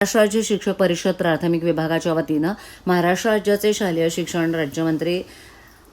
महाराष्ट्र राज्य शिक्षक परिषद प्राथमिक विभागाच्या वतीनं महाराष्ट्र राज्याचे शालेय शिक्षण राज्यमंत्री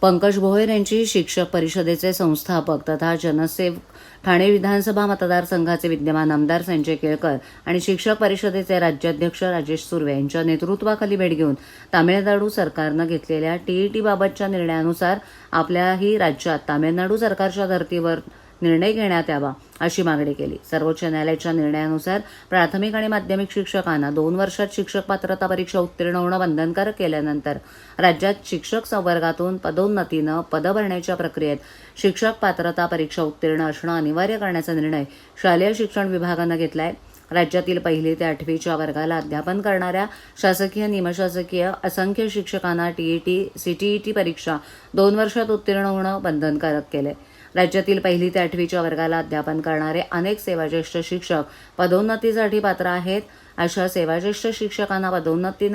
पंकज भोयर यांची शिक्षक परिषदेचे संस्थापक तथा जनसेवक ठाणे विधानसभा मतदारसंघाचे विद्यमान आमदार संजय केळकर आणि शिक्षक परिषदेचे राज्याध्यक्ष राजेश सुर्वे यांच्या नेतृत्वाखाली भेट घेऊन तामिळनाडू सरकारनं घेतलेल्या टीईटी बाबतच्या निर्णयानुसार आपल्याही राज्यात तामिळनाडू सरकारच्या धर्तीवर निर्णय घेण्यात यावा अशी मागणी केली। सर्वोच्च न्यायालयाच्या निर्णयानुसार प्राथमिक आणि माध्यमिक शिक्षकांना 2 वर्षात शिक्षक पात्रता परीक्षा उत्तीर्ण होणं बंधनकारक केल्यानंतर राज्यात शिक्षक संवर्गातून पदोन्नतीनं पद भरण्याच्या प्रक्रियेत शिक्षक पात्रता परीक्षा उत्तीर्ण असणं अनिवार्य करण्याचा निर्णय शालेय शिक्षण विभागानं घेतलाय। राज्यातील 1ली ते 8वीच्या वर्गाला अध्यापन करणाऱ्या शासकीय निमशासकीय असंख्य शिक्षकांना टीईटी सीटीईटी परीक्षा 2 वर्षात उत्तीर्ण होणं बंधनकारक केले। राज्यातील 1ली ते 8वीच्या वर्गाला अध्यापन करणारे अनेक सेवाज्येष्ठ शिक्षक पदोन्नतीसाठी पात्र आहेत। अशा सेवाज्येष्ठ शिक्षकांना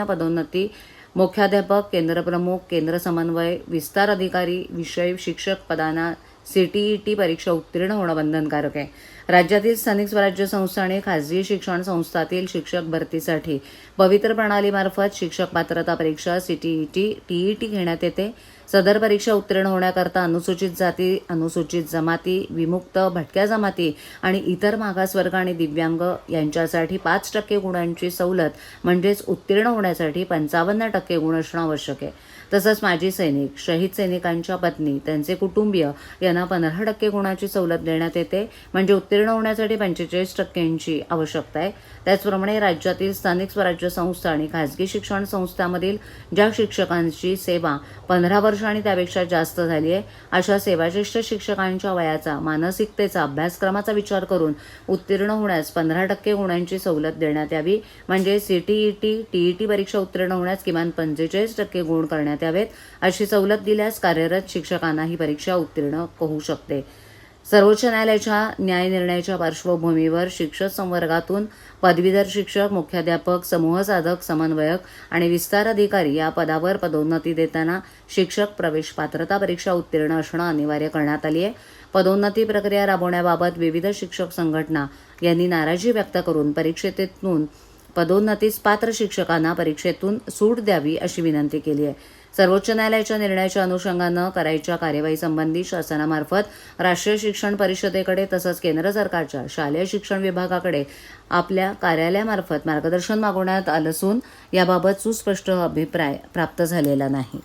पदोन्नती मुख्याध्यापक, केंद्रप्रमुख, केंद्र समन्वय, विस्तार अधिकारी, विषय शिक्षक पदांना सीटीईटी परीक्षा उत्तीर्ण होणं बंधनकारक आहे। राज्यातील स्थानिक स्वराज्य संस्था आणि खासगी शिक्षण संस्थातील शिक्षक भरतीसाठी पवित्र प्रणालीमार्फत शिक्षक पात्रता परीक्षा सीटीईटी टीईटी घेण्यात येते। सदर परीक्षा उत्तीर्ण होण्याकरता अनुसूचित जाती, अनुसूचित जमाती, विमुक्त, भटक्या जमाती आणि इतर मागासवर्ग आणि दिव्यांग यांच्यासाठी 5% गुणांची सवलत म्हणजेच उत्तीर्ण होण्यासाठी 55% गुण असणं आवश्यक आहे। तसंच माजी सैनिक, शहीद सैनिकांच्या पत्नी, त्यांचे कुटुंबीय यांना 15% गुणांची सवलत देण्यात येते, म्हणजे उत्तीर्ण होण्यासाठी 45%ची आवश्यकता आहे। त्याचप्रमाणे राज्यातील स्थानिक स्वराज्य संस्था आणि खासगी शिक्षण संस्थांमधील ज्या शिक्षकांची सेवा 15 वर्ष आणि त्यापेक्षा जास्त झाली आहे अशा सेवाज्येष्ठ शिक्षकांच्या वयाचा, मानसिकतेचा, अभ्यासक्रमाचा विचार करून उत्तीर्ण होण्यास 15% गुणांची सवलत देण्यात यावी, म्हणजे सीटीईटी टीईटी परीक्षा उत्तीर्ण होण्यास किमान 45% गुण करण्यात यावेत। अशी सवलत दिल्यास कार्यरत शिक्षकांना ही परीक्षा उत्तीर्ण होऊ शकते। सर्वोच्च न्यायालयाच्या न्याय निर्णयाच्या पार्श्वभूमीवर शिक्षक संवर्गातून पदवीधर शिक्षक, मुख्याध्यापक, समूह साधक, समन्वयक आणि विस्तार अधिकारी या पदावर पदोन्नती देताना शिक्षक प्रवेश पात्रता परीक्षा उत्तीर्ण असणं अनिवार्य करण्यात आली आहे। पदोन्नती प्रक्रिया राबवण्याबाबत विविध शिक्षक संघटना यांनी नाराजी व्यक्त करून परीक्षेतून पदोन्नतीस पात्र शिक्षकांना परीक्षेतून सूट द्यावी अशी विनंती केली आहे। सर्वोच्च न्यायालयाच्या निर्णयाच्या अनुषंगानं करायच्या कार्यवाहीसंबंधी शासनामार्फत राष्ट्रीय शिक्षण परिषदेकडे तसंच केंद्र सरकारच्या शालेय शिक्षण विभागाकडे आपल्या कार्यालयामार्फत मार्गदर्शन मागवण्यात आलं असून याबाबत सुस्पष्ट अभिप्राय प्राप्त झालेला नाही।